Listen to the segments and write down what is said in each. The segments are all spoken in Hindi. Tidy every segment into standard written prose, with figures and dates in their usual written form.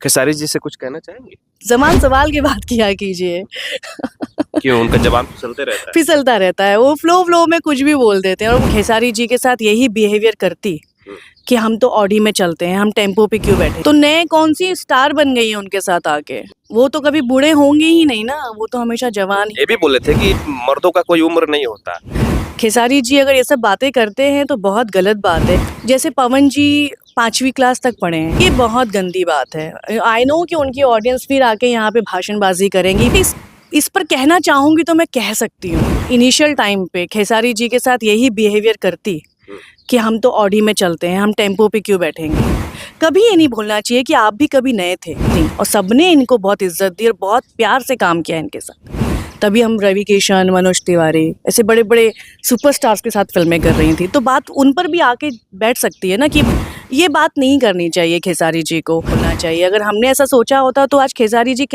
खेसारी जी से कुछ कहना चाहेंगे? ज़बान सवाल की बात किया कीजिए। क्यों उनका ज़बान फिसलते रहता है? फिसलता रहता है, वो फ्लो में कुछ भी बोल देते हैं और वो खेसारी जी के साथ यही बिहेवियर करती कि हम तो ऑडी में चलते हैं, हम टेम्पो पे क्यों बैठे। तो नए कौन सी स्टार बन गई है उनके साथ आके, वो तो कभी बूढ़े होंगे ही नहीं ना, वो तो हमेशा जवान ही। ये भी बोले थे कि मर्दों का कोई उम्र नहीं होता। खेसारी जी अगर ये सब बातें करते हैं तो बहुत गलत बात है। जैसे पवन जी 5वीं क्लास तक पढ़े हैं, ये बहुत गंदी बात है। आई नो कि उनकी ऑडियंस फिर आके यहाँ पे भाषणबाजी करेंगी। इस पर कहना चाहूंगी तो मैं कह सकती हूँ, इनिशियल टाइम पे खेसारी जी के साथ यही बिहेवियर करती कि हम तो ऑडी में चलते हैं, हम टेम्पो पे क्यों बैठेंगे। कभी ये नहीं भूलना चाहिए कि आप भी कभी नए थे और सबने इनको बहुत इज्जत दी और बहुत प्यार से काम किया इनके साथ। तभी हम रवि किशन, मनोज तिवारी ऐसे बड़े बड़े सुपरस्टार्स के साथ फिल्में कर रही थी। तो बात उन पर भी आके बैठ सकती है ना कि ये बात नहीं करनी चाहिए, खेसारी जी को होना चाहिए। अगर हमने ऐसा सोचा होता तो आज खेसारी जी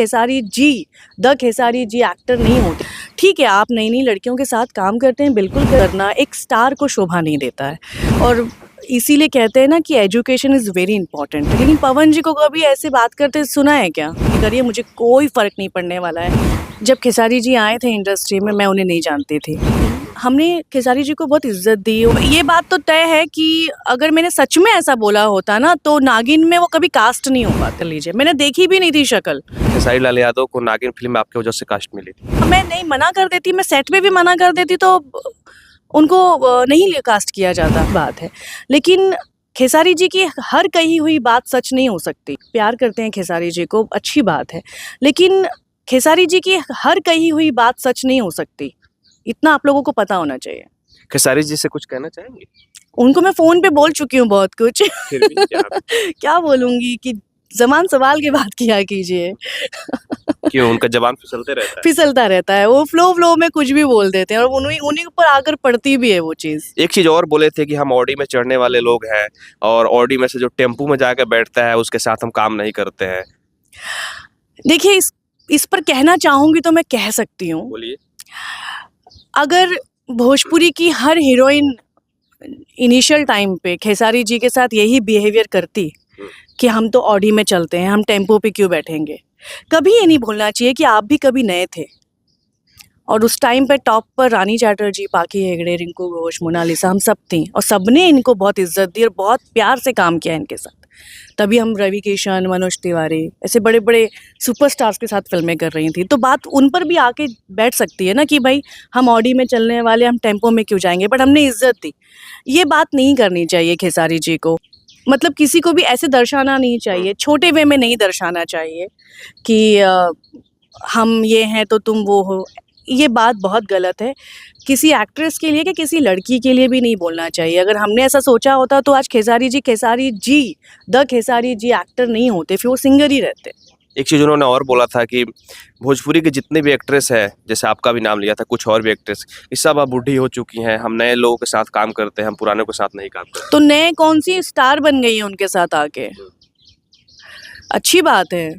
द खेसारी जी एक्टर नहीं होते। ठीक है, आप नई नई लड़कियों के साथ काम करते हैं, बिल्कुल करना एक स्टार को शोभा नहीं देता है। और इसीलिए कहते हैं ना कि एजुकेशन इज़ वेरी इंपॉर्टेंट। लेकिन पवन जी को कभी ऐसे बात करते सुना है क्या? करिए, मुझे कोई फ़र्क नहीं पड़ने वाला है। जब खेसारी जी आए थे इंडस्ट्री में, मैं उन्हें नहीं जानती थी। हमने खेसारी जी को बहुत इज्जत दी। ये बात तो तय है कि अगर मैंने सच में ऐसा बोला होता ना तो नागिन में वो कभी कास्ट नहीं हो पाता। लीजिए, मैंने देखी भी नहीं थी शक्ल। खेसारी लाल यादव को नागिन फिल्म आपकी वजह से कास्ट मिली थी। मैं नहीं मना कर देती, मैं सेट पे भी मना कर देती तो उनको नहीं कास्ट किया जाता, बात है। लेकिन खेसारी जी की हर कही हुई बात सच नहीं हो सकती। प्यार करते हैं खेसारी जी को, अच्छी बात है, लेकिन खेसारी जी की हर कही हुई बात सच नहीं हो सकती। इतना आप लोगों को पता होना चाहिए। खेसारी जी से कुछ कहना चाहेंगे? उनको मैं फ़ोन पे बोल चुकी हूँ बहुत कुछ। फिर भी क्या? क्या बोलूँगी कि ज़बान सवाल की बात किया कीजिए। क्यों उनका ज़बान फिसलते रहता है? फिसलता रहता है, वो फ्लो में कुछ भी बोल देते हैं और उन्हीं उन्हीं ऊपर आकर पड़ती भी है वो चीज़। एक चीज़ और बोले थे कि हम ऑडी में चढ़ने वाले लोग हैं और ऑडी में से जो टेम्पू में जाकर बैठता है उसके साथ हम काम नहीं करते हैं। देखिए, इस पर कहना चाहूँगी तो मैं कह सकती हूँ। बोलिए। अगर भोजपुरी की हर हीरोइन इनिशियल टाइम पे खेसारी जी के साथ यही बिहेवियर करती कि हम तो ऑडी में चलते हैं, हम टेम्पो पे क्यों बैठेंगे। कभी ये नहीं भूलना चाहिए कि आप भी कभी नए थे और उस टाइम पे टॉप पर रानी चैटर्जी, पाखी हेगड़े, रिंकू घोष, मोनालिसा, हम सब थी और सबने इनको बहुत इज्जत दी और बहुत प्यार से काम किया इनके साथ। तभी हम रवि किशन, मनोज तिवारी ऐसे बड़े बड़े सुपरस्टार्स के साथ फिल्में कर रही थी। तो बात उन पर भी आके बैठ सकती है ना कि भाई हम ऑडी में चलने वाले, हम टेम्पो में क्यों जाएंगे, बट हमने इज्जत दी। ये बात नहीं करनी चाहिए खेसारी जी को। मतलब किसी को भी ऐसे दर्शाना नहीं चाहिए, छोटे वे में नहीं दर्शाना चाहिए कि हम ये हैं तो तुम वो हो। ये बात बहुत गलत है। किसी एक्ट्रेस के लिए कि किसी लड़की के लिए भी नहीं बोलना चाहिए। अगर हमने ऐसा सोचा होता तो आज खेसारी जी द खेसारी जी एक्टर नहीं होते, फिर वो सिंगर ही रहते। एक चीज़ उन्होंने और बोला था कि भोजपुरी के जितने भी एक्ट्रेस हैं, जैसे आपका भी नाम लिया था, कुछ और भी एक्ट्रेस, ये सब अब बूढ़ी हो चुकी हैं। हम नए लोगों के साथ काम करते हैं, हम पुरानों के साथ नहीं काम करते। तो नए कौन सी स्टार बन गई है उनके साथ आके, अच्छी बात है।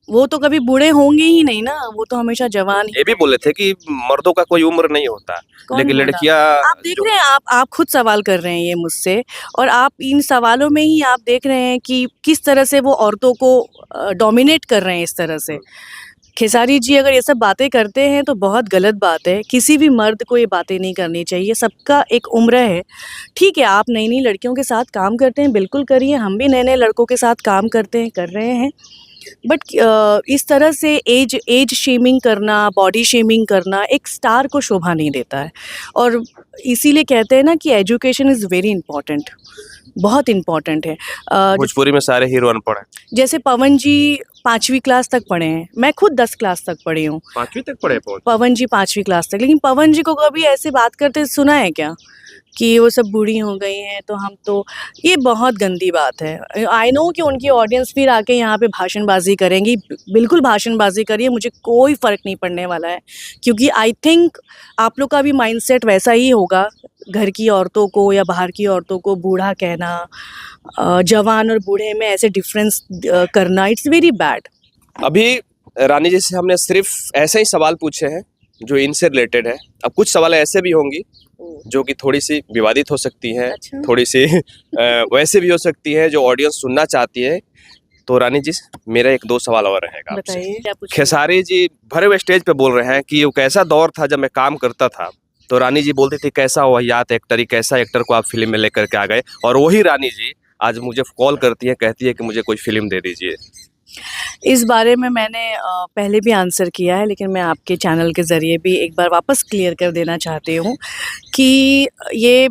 वो तो कभी बूढ़े होंगे ही नहीं ना, वो तो हमेशा जवान ही। ये भी बोले थे कि मर्दों का कोई उम्र नहीं होता, लेकिन बोला? लड़कियां आप देख रहे हैं, आप खुद सवाल कर रहे हैं ये मुझसे और आप इन सवालों में ही आप देख रहे हैं कि किस तरह से वो औरतों को डोमिनेट कर रहे हैं इस तरह से। खेसारी जी अगर ये सब बातें करते हैं तो बहुत गलत बात है। किसी भी मर्द को ये बातें नहीं करनी चाहिए। सबका एक उम्र है। ठीक है, आप नई नई लड़कियों के साथ काम करते हैं, बिल्कुल करिए। हम भी नए नए लड़कों के साथ काम करते हैं, कर रहे हैं। बट इस तरह से एज शेमिंग करना, बॉडी शेमिंग करना एक स्टार को शोभा नहीं देता है। और इसीलिए कहते हैं ना कि एजुकेशन इज़ वेरी इंपॉर्टेंट, बहुत इम्पॉर्टेंट है। भोजपुरी में सारे हीरो अनपढ़ हैं। जैसे पवन जी 5वीं क्लास तक पढ़े हैं, मैं खुद 10 क्लास तक पढ़ी हूँ। 5वीं तक पढ़े? पवन जी 5वीं क्लास तक। लेकिन पवन जी को कभी ऐसे बात करते सुना है क्या कि वो सब बूढ़ी हो गई हैं तो हम तो, ये बहुत गंदी बात है। आई नो कि उनकी ऑडियंस फिर आके यहाँ पे भाषणबाजी करेंगी, बिल्कुल भाषणबाजी करिए, मुझे कोई फ़र्क नहीं पड़ने वाला है। क्योंकि आई थिंक आप लोग का भी माइंडसेट वैसा ही होगा। घर की औरतों को या बाहर की औरतों को बूढ़ा कहना, जवान और बूढ़े में ऐसे डिफरेंस करना, इट्स वेरी बैड। अभी रानी जी से हमने सिर्फ ऐसे ही सवाल पूछे हैं जो इनसे रिलेटेड है। अब कुछ सवाल ऐसे भी होंगी जो कि थोड़ी सी विवादित हो सकती हैं, अच्छा। थोड़ी सी वैसे भी हो सकती है जो ऑडियंस सुनना चाहती है। तो रानी जी, मेरा एक दो सवाल और रहेगा आपसे। बताइए क्या पूछ खेसारी जी भरे हुए स्टेज पे बोल रहे हैं कि वो कैसा दौर था जब मैं काम करता था, तो रानी जी बोलती थी कैसा वाहियात एक्टर, कैसा एक्टर को आप फिल्म में लेकर के आ गए, और वही रानी जी आज मुझे कॉल करती है, कहती है कि मुझे कोई फिल्म दे दीजिए। इस बारे में मैंने पहले भी आंसर किया है, लेकिन मैं आपके चैनल के ज़रिए भी एक बार वापस क्लियर कर देना चाहती हूँ कि ये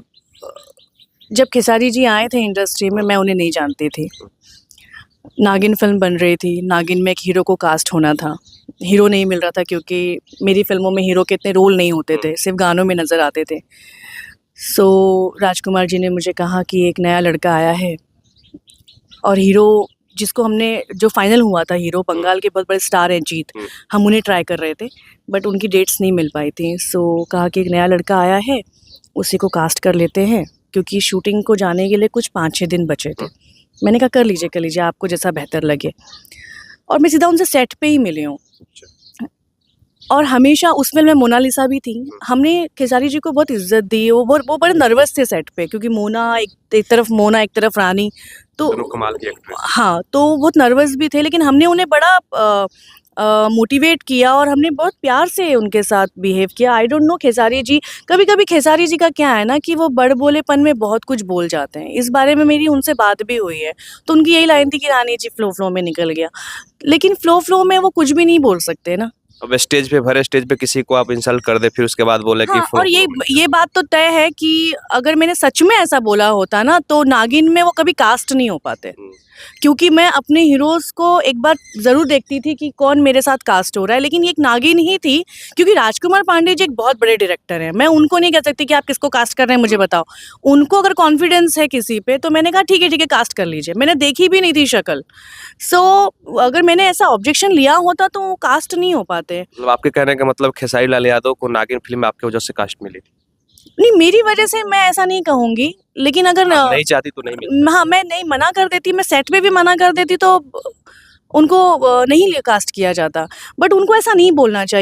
जब खेसारी जी आए थे इंडस्ट्री में, मैं उन्हें नहीं जानती थी। नागिन फिल्म बन रही थी, नागिन में एक हीरो को कास्ट होना था, हीरो नहीं मिल रहा था क्योंकि मेरी फिल्मों में हीरो के इतने रोल नहीं होते थे, सिर्फ गानों में नज़र आते थे। सो राजकुमार जी ने मुझे कहा कि एक नया लड़का आया है और हीरो जिसको हमने जो फाइनल हुआ था, हीरो बंगाल के बहुत बड़े स्टार हैं जीत, हम उन्हें ट्राई कर रहे थे बट उनकी डेट्स नहीं मिल पाई थी। सो कहा कि एक नया लड़का आया है, उसी को कास्ट कर लेते हैं, क्योंकि शूटिंग को जाने के लिए कुछ 5-6 दिन बचे थे। मैंने कहा कर लीजिए आपको जैसा बेहतर लगे, और मैं सीधा उनसे सेट पे ही मिली हूँ। और हमेशा उस फिल्म में मोनालिसा भी थी, हमने खेसारी जी को बहुत इज्जत दी। वो बड़े नर्वस थे सेट पे, क्योंकि एक तरफ मोना एक तरफ रानी, तो दोनों कमाल की एक्ट्रेस। हाँ, तो वो बहुत नर्वस भी थे, लेकिन हमने उन्हें बड़ा मोटिवेट किया और हमने बहुत प्यार से उनके साथ बिहेव किया। I don't know Khesari ji, कभी-कभी खेसारी जी का क्या है ना कि वो बड़बोलेपन में बहुत कुछ बोल जाते हैं। इस बारे में मेरी उनसे बात भी हुई है, तो उनकी यही लाइन थी कि रानी जी फ्लो में निकल गया। लेकिन फ्लो में वो कुछ भी नहीं बोल सकते ना। अब स्टेज पे, भरे स्टेज पे किसी को आप इंसल्ट कर दे, फिर उसके बाद बोले कि हाँ, और ये बात तो तय है कि अगर मैंने सच में ऐसा बोला होता ना, तो नागिन में वो कभी कास्ट नहीं हो पाते, क्योंकि मैं अपने हीरोज़ को एक बार ज़रूर देखती थी कि कौन मेरे साथ कास्ट हो रहा है, लेकिन ये एक नागिन ही थी, क्योंकि राजकुमार पांडे जी एक बहुत बड़े डायरेक्टर हैं। मैं उनको नहीं कह सकती कि आप किसको कास्ट कर रहे हैं मुझे बताओ। उनको अगर कॉन्फिडेंस है किसी पे, तो मैंने कहा ठीक है कास्ट कर लीजिए। मैंने देखी भी नहीं थी शक्ल। सो अगर मैंने ऐसा ऑब्जेक्शन लिया होता तो कास्ट नहीं हो पाते। मतलब आपके कहने का मतलब खेसारी लाल यादव को नागिन फिल्म में आपकी वजह से कास्ट मिली थी? नहीं, मेरी वजह से मैं ऐसा नहीं कहूँगी, लेकिन अगर आप नहीं चाहती तो नहीं मिलती। हाँ, मैं नहीं मना कर देती, मैं सेट पे भी मना कर देती तो उनको नहीं कास्ट किया जाता। बट उनको ऐसा नहीं बोलना चाहिए।